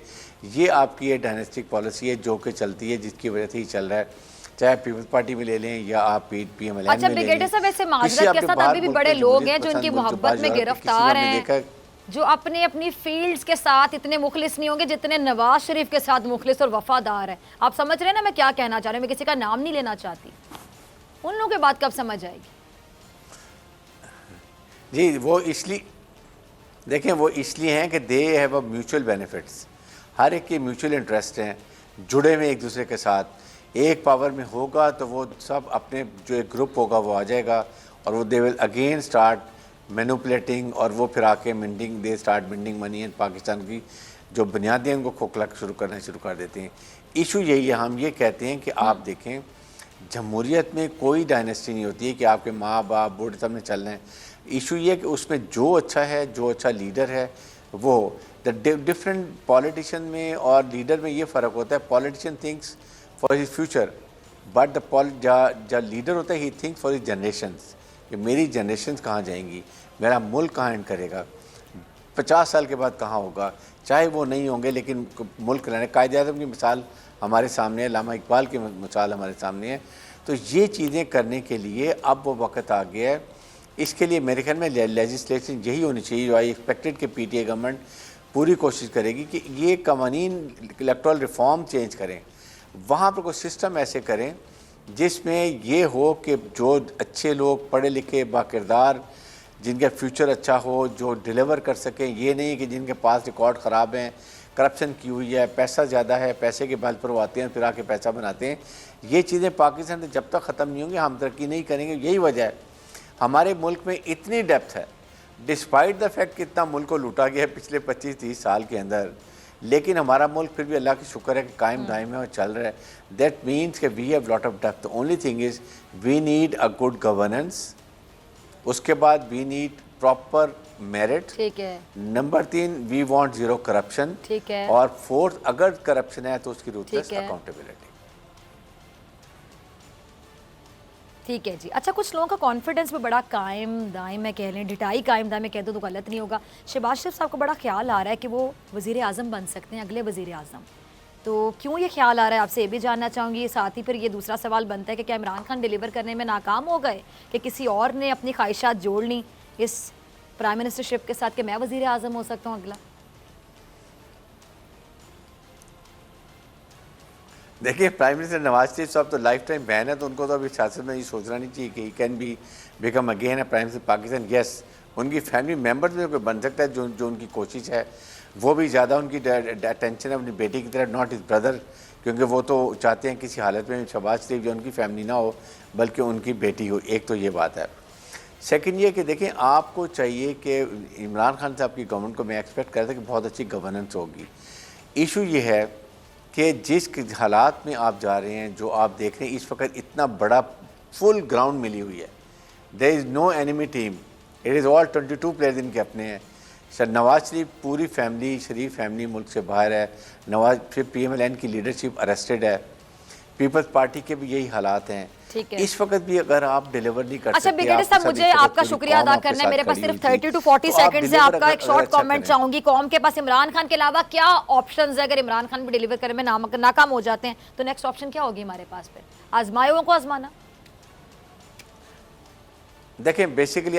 ये आपकी ये डायनेस्टिक पॉलिसी है जो कि चलती है, जिसकी वजह से ही चल रहा है। चाहे पीपल्स पार्टी में ले लें या आप PMLN अच्छा में ले ब्रिगेडियर लें। साहब, ऐसे माजरत किसी के आपके साथ बाहर अभी भी मुल्क बड़े में लोग जमहूरियत हैं जो पसंद इनकी मुल्क जो मोहब्बत बाज़ में किसी गिरफ्तार आपने देखा हैं, जो अपने अपनी फील्ड्स के साथ इतने मुखलिस नहीं होंगे जितने नवाज शरीफ के साथ मुखलिस और वफादार है। आप समझ रहे हैं ना मैं क्या कहना चाह रही हूँ, मैं किसी का नाम नहीं लेना चाहती। उन लोगों की बात कब समझ आएगी? जी वो इसलिए, देखें वो इसलिए हैं कि they have a mutual benefits, हर एक के म्यूचुअल इंटरेस्ट हैं, जुड़े हुए एक दूसरे के साथ। एक पावर में होगा तो वो सब अपने जो एक ग्रुप होगा वो आ जाएगा और वो they will again start manipulating, और वो फिर आके minting, they start minting money in Pakistan की जो बुनियादी हैं उनको खोखला शुरू कर देते हैं। इशू यही है, हम ये कहते हैं कि आप देखें जमहूरियत में कोई डायनेस्टी नहीं होती है कि आपके माँ बाप बूढ़े सामने चल रहे हैं। इशू ये है कि उसमें जो अच्छा है, जो अच्छा लीडर है, वो द डिफरेंट पॉलिटिशियन में और लीडर में ये फ़र्क होता है। Politician thinks for his future, but the leader होता है he thinks for his generations, कि मेरी जनरेशन्स कहाँ जाएंगी, मेरा मुल्क कहाँ एंड करेगा, 50 साल के बाद कहाँ होगा। चाहे वो नहीं होंगे लेकिन मुल्क रहने, कायद-ए-आज़म की मिसाल हमारे सामने है, लामा इकबाल की मिसाल हमारे सामने है। तो ये चीज़ें करने के लिए अब वो वक्त आ गया है। इसके लिए मेरे ख्याल में लेजिस्लेशन यही होनी चाहिए, जो आई एक्सपेक्टेड कि PTA गवर्नमेंट पूरी कोशिश करेगी कि ये कवानीन इलेक्टोरल रिफॉर्म चेंज करें, वहाँ पर कोई सिस्टम ऐसे करें जिसमें ये हो कि जो अच्छे लोग, पढ़े लिखे, बाकिरदार, जिनका फ्यूचर अच्छा हो, जो डिलीवर कर सकें। ये नहीं कि जिनके पास रिकॉर्ड ख़राब हैं, करप्शन की हुई है, पैसा ज़्यादा है, पैसे के बल पर वो आते हैं फिर आके पैसा बनाते हैं। ये चीज़ें पाकिस्तान से जब तक ख़त्म नहीं होंगी हम तरक्की नहीं करेंगे। यही वजह है हमारे मुल्क में इतनी डेप्थ है, डिस्पाइट द फैक्ट कि इतना मुल्क को लूटा गया है पिछले 25-30 साल के अंदर, लेकिन हमारा मुल्क फिर भी अल्लाह की शुक्र है कि कायम दायम है और चल रहा है। दैट मीन्स कि we have lot of depth. The only thing is we need a good governance, उसके बाद वी नीड प्रॉपर मेरिट, ठीक है। Number 3 we want zero corruption, ठीक है। और 4th अगर करप्शन है तो उसकी रूथलेस अकाउंटेबिलिटी। ठीक है जी। अच्छा, कुछ लोगों का कॉन्फिडेंस भी बड़ा कायम दायम में कह लें, ढिटाई कायम दायम में कह दो तो गलत नहीं होगा। शहबाज शरीफ साहब को बड़ा ख्याल आ रहा है कि वो वज़ीर आज़म बन सकते हैं, अगले वज़ीर आज़म। तो क्यों ये ख्याल आ रहा है, आपसे ये भी जानना चाहूँगी। साथ ही फिर ये दूसरा सवाल बनता है कि क्या इमरान खान डिलीवर करने में नाकाम हो गए, कि किसी और ने अपनी ख्वाहिशात जोड़ ली इस प्राइम मिनिस्टरशिप के साथ कि मैं वज़ीर आज़म हो सकता हूँ अगला? देखिए प्राइम मिनिस्टर नवाज शरीफ साहब तो लाइफ टाइम बैन है, तो उनको तो अभी सियासत में ये सोचना नहीं चाहिए कि he can be become again है प्राइम मिनिस्टर पाकिस्तान। येस, उनकी फैमिली मेम्बर्स में कोई बन सकता है, जो उनकी कोशिश है वो भी ज़्यादा उनकी अटेंशन है अपनी बेटी की तरह, नॉट हिज ब्रदर, क्योंकि वो तो चाहते हैं किसी हालत में शहबाज शरीफ जो उनकी फैमिली ना हो बल्कि उनकी बेटी हो। एक तो ये बात है। सेकंड ये कि देखें, आपको चाहिए कि इमरान खान साहब की गवर्नमेंट को मैं एक्सपेक्ट कर रहा था कि बहुत अच्छी गवर्नेंस होगी। इशू ये है कि जिस हालात में आप जा रहे हैं, जो आप देख रहे हैं इस वक्त, इतना बड़ा फुल ग्राउंड मिली हुई है, there is no enemy team, it is all 22 players इनके अपने हैं। सर नवाज शरीफ पूरी फैमिली, शरीफ फैमिली मुल्क से बाहर है। नवाज फिर PMLN की लीडरशिप अरेस्टेड है। पीपल्स पार्टी के भी यही हालात हैं। ठीक है। इस वक्त भी अगर आप डिलीवर नहीं कर अच्छा सकते, ब्रिगेडियर साहब, मुझे आपका शुक्रिया अदा करना है। मेरे पास सिर्फ 30 to 40 सेकंड है। आपका एक शॉर्ट कमेंट चाहूंगी। कौम के पास इमरान खान के अलावा क्या ऑप्शंस है? अगर इमरान खान भी डिलीवर करने में नाकाम हो जाते हैं तो नेक्स्ट ऑप्शन क्या होगी हमारे पास? फिर आजमायों को आजमाना। देखें, बेसिकली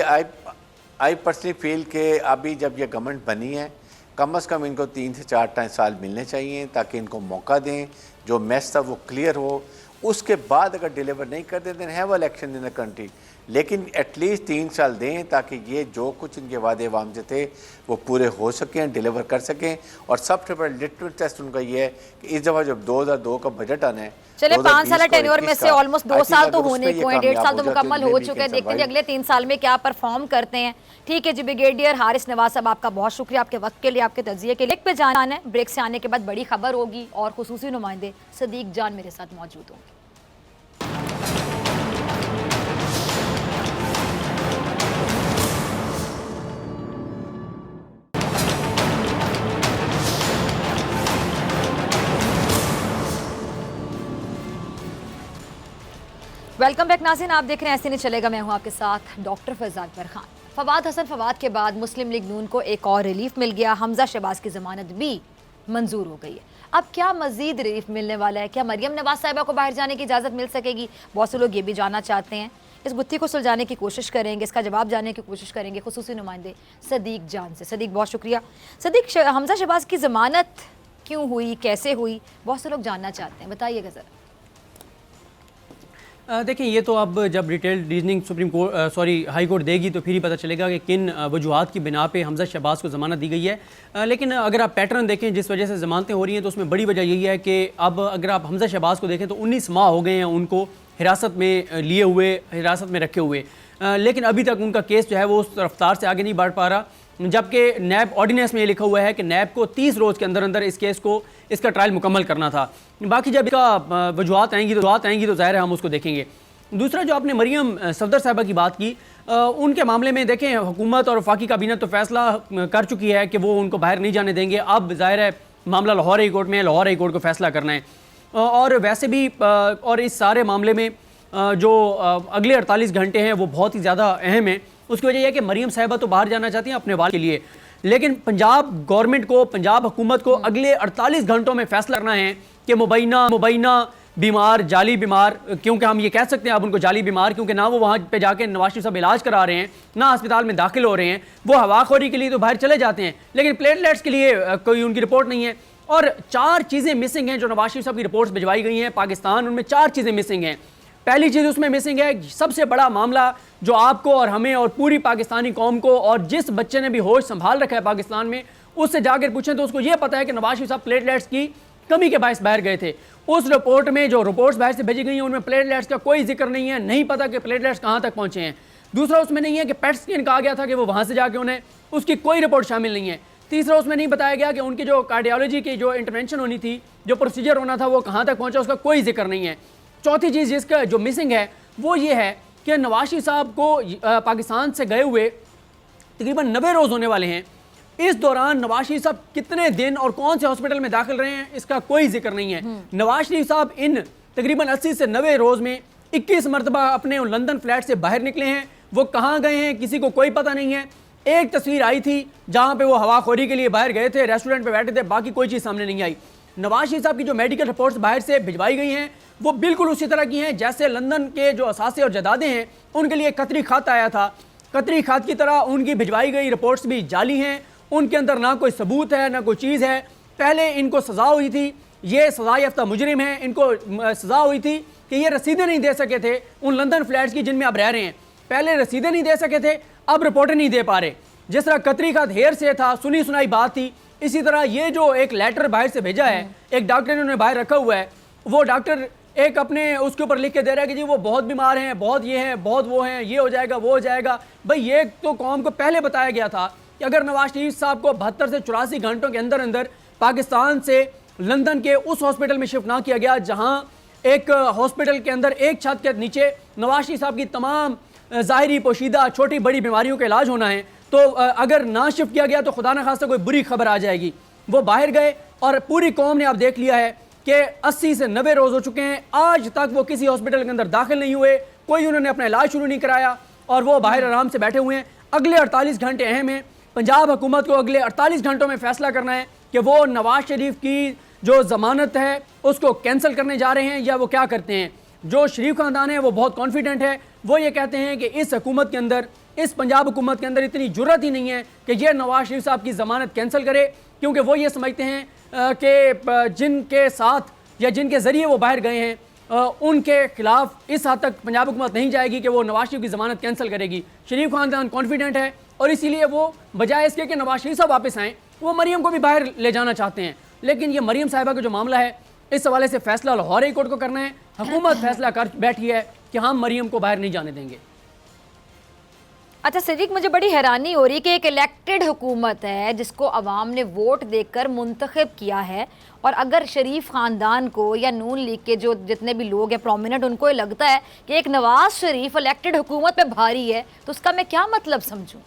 आई पर्सनली फील कि अभी जब ये गवर्नमेंट बनी है, कम से कम इनको 3 से 4 साल मिलने चाहिए ताकि इनको मौका दें, जो मैस था वो क्लियर हो। उसके बाद अगर डिलीवर नहीं कर देते have election in the country, लेकिन एटलीस्ट 3 साल दें ताकि ये जो कुछ इनके वादे वाम से थे वो पूरे हो सकें, डिलीवर कर सकें। और सबसे बड़ा लिटरल टेस्ट उनका ये है कि इस दफ़ा जब 2002 का बजट आना है, चले 5 साल टेन्योर में से ऑलमोस्ट 2 साल तो होने को हैं, 1.5 साल तो मुकम्मल हो चुके हैं। देखते हैं अगले 3 साल में क्या परफॉर्म करते हैं। ठीक है जी, ब्रिगेडियर हारिस नवाज साहब, आपका बहुत शुक्रिया आपके वक्त के लिए, आपके तजिए के लिए। पे जाना है, ब्रेक से आने के बाद बड़ी खबर होगी और खुसूसी नुमाइंदे सदीक जान मेरे साथ मौजूद होंगे। वेलकम बैक नाज़रीन, आप देख रहे हैं ऐसे नहीं चलेगा। मैं हूं आपके साथ डॉक्टर फैज़ा अकबर खान। फवाद हसन फवाद के बाद मुस्लिम लीग नून को एक और रिलीफ मिल गया। हमजा शहबाज की ज़मानत भी मंजूर हो गई है। अब क्या मजीद रिलीफ मिलने वाला है? क्या मरियम नवाज साहिबा को बाहर जाने की इजाज़त मिल सकेगी? बहुत से लोग ये भी जानना चाहते हैं। इस गुत्थी को सुलझाने की कोशिश करेंगे, इसका जवाब जानने की कोशिश करेंगे खुसूसी नुमाइंदे सदीक जान से। सदीक, बहुत शुक्रिया। सदीक, हमजा शहबाज की ज़मानत क्यों हुई, कैसे हुई, बहुत से लोग जानना चाहते हैं, बताइएगा ज़रा। देखिए, ये तो अब जब डिटेल रीजनिंग हाई कोर्ट देगी तो फिर ही पता चलेगा कि किन वजूहात की बिना पे हमजा शहबाज को ज़मानत दी गई है। लेकिन अगर आप पैटर्न देखें जिस वजह से ज़मानतें हो रही हैं तो उसमें बड़ी वजह यही है कि अब अगर आप हमजा शहबाज को देखें तो 19 माह हो गए हैं उनको हिरासत में लिए हुए, हिरासत में रखे हुए, लेकिन अभी तक उनका केस जो है वो उस रफ्तार से आगे नहीं बढ़ पा रहा। जबकि नैब ऑर्डिनेंस में ये लिखा हुआ है कि नैब को 30 रोज़ के अंदर अंदर इस केस को, इसका ट्रायल मुकम्मल करना था। बाकी जब इसका वजूहात आएंगी तो ज़ाहिर है हम उसको देखेंगे। दूसरा, जो आपने मरियम सफदर साहिबा की बात की, उनके मामले में देखें हुकूमत और वफाकी काबीना तो फैसला कर चुकी है कि वो उनको बाहर नहीं जाने देंगे। अब ज़ाहिर है मामला लाहौर हाई कोर्ट में है, लाहौर हाई कोर्ट को फैसला करना है। और वैसे भी और इस सारे मामले में जो अगले 48 घंटे हैं वो बहुत ही ज़्यादा अहम है। उसकी वजह यह है कि मरियम साहिबा तो बाहर जाना चाहती हैं अपने वाल के लिए, लेकिन पंजाब गवर्नमेंट को, पंजाब हुकूमत को अगले 48 घंटों में फैसला करना है कि मुबैना बीमार, जाली बीमार, क्योंकि हम ये कह सकते हैं अब उनको जाली बीमार, क्योंकि ना वो वहाँ पे जाके नवाज शरीफ साहब इलाज करा रहे हैं, ना अस्पताल में दाखिल हो रहे हैं। वो हवाखोरी के लिए तो बाहर चले जाते हैं, लेकिन प्लेटलेट्स के लिए कोई उनकी रिपोर्ट नहीं है। और 4 चीज़ें मिसिंग हैं जो नवाज शरीफ साहब की रिपोर्ट्स भिजवाई गई हैं पाकिस्तान, उनमें 4 चीज़ें मिसिंग हैं। पहली चीज़ उसमें मिसिंग है, सबसे बड़ा मामला जो आपको और हमें और पूरी पाकिस्तानी कौम को, और जिस बच्चे ने भी होश संभाल रखा है पाकिस्तान में, उससे जाकर पूछें तो उसको ये पता है कि नवाज शरीफ साहब प्लेटलेट्स की कमी के बायस बाहर गए थे। उस रिपोर्ट में जो रिपोर्ट्स बाहर से भेजी गई हैं उनमें प्लेटलेट्स का कोई जिक्र नहीं है, नहीं पता कि प्लेटलेट्स कहाँ तक पहुँचे हैं। दूसरा, उसमें नहीं है कि पेट स्कैन कहा गया था कि वो वहाँ से जाके उन्हें, उसकी कोई रिपोर्ट शामिल नहीं है। तीसरा, उसमें नहीं बताया गया कि उनकी जो कार्डियोलॉजी की जो इंटरवेंशन होनी थी, जो प्रोसीजर होना था, वो कहाँ तक पहुँचा, उसका कोई जिक्र नहीं है। चौथी चीज़ जिसका जो मिसिंग है वो ये है कि नवाज शरीफ साहब को पाकिस्तान से गए हुए तकरीबन 90 रोज़ होने वाले हैं। इस दौरान नवाज शरीफ साहब कितने दिन और कौन से हॉस्पिटल में दाखिल रहे हैं इसका कोई जिक्र नहीं है। नवाज शरीफ साहब इन तकरीबन 80 से 90 रोज़ में 21 मरतबा अपने लंदन फ्लैट से बाहर निकले हैं। वो कहाँ गए हैं किसी को कोई पता नहीं है। एक तस्वीर आई थी जहाँ पे वो हवाखोरी के लिए बाहर गए थे, रेस्टोरेंट पे बैठे थे, बाकी कोई चीज़ सामने नहीं आई। नवाज शरीफ साहब की जो मेडिकल रिपोर्ट्स बाहर से भिजवाई गई हैं वो बिल्कुल उसी तरह की हैं जैसे लंदन के जो असासे और जदादे हैं उनके लिए कतरी खत आया था। कतरी खत की तरह उनकी भिजवाई गई रिपोर्ट्स भी जाली हैं, उनके अंदर ना कोई सबूत है ना कोई चीज़ है। पहले इनको सज़ा हुई थी, ये सज़ा याफ्ता मुजरिम है, इनको सज़ा हुई थी कि ये रसीदें नहीं दे सके थे उन लंदन फ्लैट्स की जिनमें आप रह रहे हैं। पहले रसीदें नहीं दे सके थे, अब रिपोर्टें नहीं दे पा रहे। जिस तरह कतरी खत हेर से था, सुनी सुनाई बात थी, इसी तरह ये जो एक लेटर बाहर से भेजा है, एक डॉक्टर ने उन्हें बाहर रखा हुआ है, वो डॉक्टर एक अपने उसके ऊपर लिख के दे रहा है कि जी वो बहुत बीमार हैं, बहुत ये हैं, बहुत वो हैं, ये हो जाएगा वो हो जाएगा। भाई ये तो कौम को पहले बताया गया था कि अगर नवाज शरीफ साहब को 72 से 84 घंटों के अंदर अंदर पाकिस्तान से लंदन के उस हॉस्पिटल में शिफ्ट ना किया गया जहां एक हॉस्पिटल के अंदर एक छत के नीचे नवाज शरीफ साहब की तमाम ज़ाहिरी पोशीदा छोटी बड़ी बीमारियों का इलाज होना है, तो अगर ना शिफ्ट किया गया तो खुदा न खास्ता कोई बुरी खबर आ जाएगी। वो बाहर गए और पूरी कौम ने आप देख लिया है कि 80 से 90 रोज़ हो चुके हैं, आज तक वो किसी हॉस्पिटल के अंदर दाखिल नहीं हुए, कोई उन्होंने अपना इलाज शुरू नहीं कराया और वो बाहर आराम से बैठे हुए हैं। अगले 48 घंटे अहम हैं। पंजाब हुकूमत को अगले 48 घंटों में फैसला करना है कि वो नवाज शरीफ की जो ज़मानत है उसको कैंसिल करने जा रहे हैं या वो क्या करते हैं। जो शरीफ ख़ानदान है वो बहुत कॉन्फिडेंट है, वो ये कहते हैं कि इस हुकूमत के अंदर, इस पंजाब हुकूमत के अंदर इतनी जुर्रत ही नहीं है कि ये नवाज शरीफ साहब की ज़मानत कैंसिल करे, क्योंकि वो ये समझते हैं कि जिनके साथ या जिनके ज़रिए वो बाहर गए हैं उनके खिलाफ इस हद तक पंजाब हुकूमत नहीं जाएगी कि वो नवाज शरीफ की ज़मानत कैंसिल करेगी। शरीफ ख़ानदान कॉन्फिडेंट है और इसीलिए वो बजाय इसके कि नवाज शरीफ साहब वापस आएँ, वो मरीम को भी बाहर ले जाना चाहते हैं। लेकिन ये मरीम साहिबा का जो मामला है, इस हवाले से फैसला लाहौर हाई कोर्ट को करना है। हुकूमत फैसला कर बैठी है कि हम मरीम को बाहर नहीं जाने देंगे। अच्छा सिद्दीक, मुझे बड़ी हैरानी हो रही है कि एक इलेक्टेड हुकूमत है जिसको अवाम ने वोट देकर मुंतखब किया है, और अगर शरीफ ख़ानदान को या नून लीग के जो जितने भी लोग हैं प्रोमिनेंट, उनको ये लगता है कि एक नवाज शरीफ इलेक्टेड हुकूमत पे भारी है, तो उसका मैं क्या मतलब समझूं?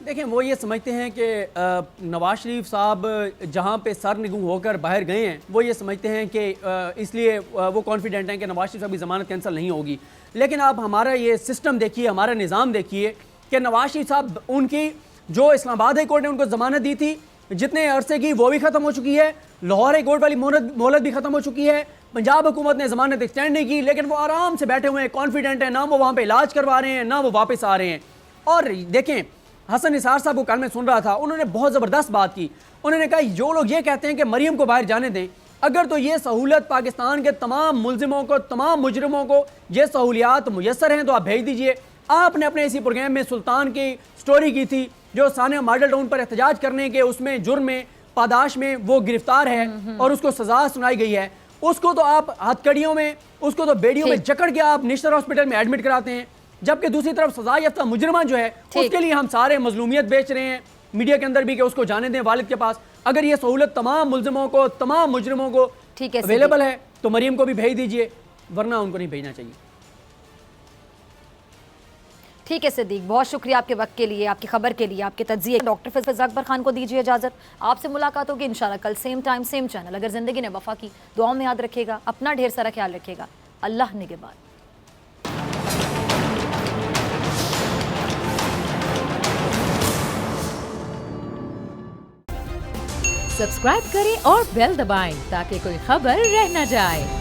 देखें, वो ये समझते हैं कि नवाज शरीफ साहब जहाँ पे सर निगू होकर बाहर गए हैं, वो ये समझते हैं कि इसलिए वो कॉन्फिडेंट हैं कि नवाज शरीफ साहब की ज़मानत कैंसिल नहीं होगी। लेकिन आप हमारा ये सिस्टम देखिए, हमारा निज़ाम देखिए कि नवाज शरीफ साहब, उनकी जो इस्लामाबाद हाई कोर्ट ने उनको ज़मानत दी थी जितने अरसे की, वो भी ख़त्म हो चुकी है। लाहौर हाई कोर्ट वाली मोहलत भी ख़त्म हो चुकी है। पंजाब हुकूमत ने ज़मानत एक्सटेंड नहीं की, लेकिन वो आराम से बैठे हुए हैं, कॉन्फिडेंट हैं, ना वो वहाँ पर इलाज करवा रहे हैं, ना वो वापस आ रहे हैं। और देखें, हसन निसार साहब को कल मैं सुन रहा था, उन्होंने बहुत ज़बरदस्त बात की। उन्होंने कहा जो लोग ये कहते हैं कि मरीम को बाहर जाने दें, अगर तो ये सहूलत पाकिस्तान के तमाम मुलजिमों को, तमाम मुजरिमों को ये सहूलियात मुयसर हैं तो आप भेज दीजिए। आपने अपने इसी प्रोग्राम में सुल्तान की स्टोरी की थी, जो सानिया मॉडल टाउन पर एहतजाज करने के उसमें जुर्म में पादाश में वो गिरफ्तार है और उसको सजा सुनाई गई है। उसको तो आप हथकड़ियों में, उसको तो बेड़ियों में जकड़ के आप नेशनल हॉस्पिटल में एडमिट कराते हैं, जबकि दूसरी तरफ सजा याफ्ता मुजरिमा जो है उसके लिए हम सारे मजलूमियत बेच रहे हैं मीडिया के अंदर भी कि उसको जाने दें वालिद के पास। अगर ये सहूलत तमाम मुलजिमों को, तमाम मुजरिमों को अवेलेबल है तो मरीम को भी भेज दीजिए, वरना उनको नहीं भेजना चाहिए। ठीक है सिद्दीक, बहुत शुक्रिया आपके वक्त के लिए, आपकी खबर के लिए, आपके तज्जिए। डॉक्टर फैज़ अकबर खान को दीजिए इजाज़त। आपसे मुलाकात होगी इंशाल्लाह कल सेम टाइम सेम चैनल। अगर ज़िंदगी ने वफा की, दुआ में याद रखिएगा, अपना ढेर सारा ख्याल रखिएगा। अल्लाह निगहबान। सब्सक्राइब करें और बेल दबाएं ताकि कोई खबर रह न जाए।